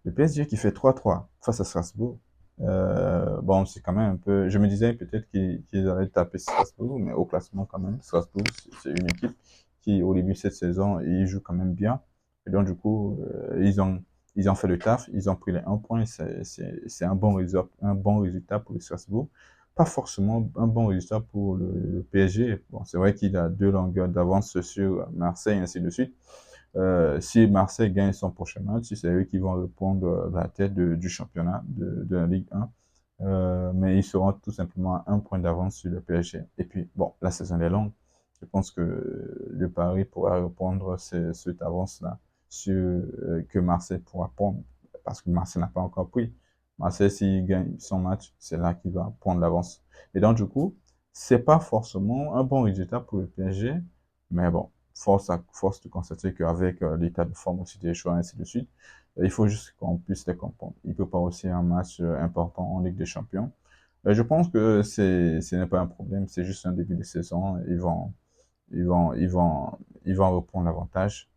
Le PSG qui fait 3-3 face à Strasbourg. Bon, c'est quand même un peu. Je me disais peut-être qu'ils allaient taper Strasbourg, mais au classement quand même, Strasbourg, c'est une équipe qui, au début de cette saison, ils jouent quand même bien. Et donc, du coup, ils ont fait le taf, ils ont pris les 1 point. C'est un bon résultat pour le Strasbourg. Pas forcément un bon résultat pour le PSG. Bon, c'est vrai qu'il a 2 longueurs d'avance sur Marseille, ainsi de suite. Si Marseille gagne son prochain match, si c'est eux qui vont reprendre la tête du championnat de la Ligue 1, mais ils seront tout simplement à 1 point d'avance sur le PSG. Et puis, bon, la saison est longue. Je pense que le Paris pourra reprendre cette avance-là sur que Marseille pourra prendre, parce que Marseille n'a pas encore pris. Marseille, s'il gagne son match, c'est là qu'il va prendre l'avance. Et donc, du coup, c'est pas forcément un bon résultat pour le PSG, mais bon, force de constater qu'avec l'état de forme aussi des joueurs, ainsi de suite, il faut juste qu'on puisse les comprendre. Il peut pas aussi un match important en Ligue des Champions. Je pense que ce n'est pas un problème, c'est juste un début de saison. Ils vont, ils vont, ils vont reprendre l'avantage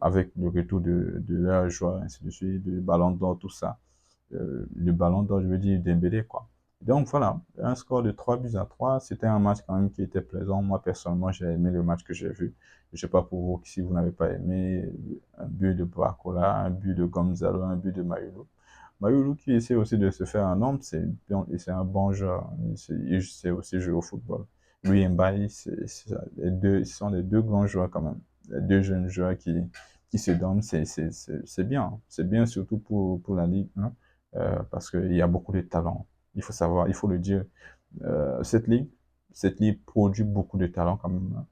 avec le retour de leurs joueurs, ainsi de suite, le ballon d'or, tout ça. Le ballon d'or, je veux dire Dembélé, quoi. Donc voilà, un score de 3 buts à 3, c'était un match quand même qui était plaisant. Moi, personnellement, j'ai aimé le match que j'ai vu. Je sais pas pour vous si vous n'avez pas aimé un but de Barcola, un but de Gonzalo, un but de Mayulu. Mayulu qui essaie aussi de se faire un homme, c'est un bon joueur. Il sait aussi jouer au football. Lui et Mbaye, ce sont les deux grands joueurs quand même. Les deux jeunes joueurs qui se donnent, c'est bien. C'est bien surtout pour la Ligue 1 parce qu'il y a beaucoup de talent. Il faut le dire. Euh, cette ligue, cette ligue produit beaucoup de talent quand même, hein.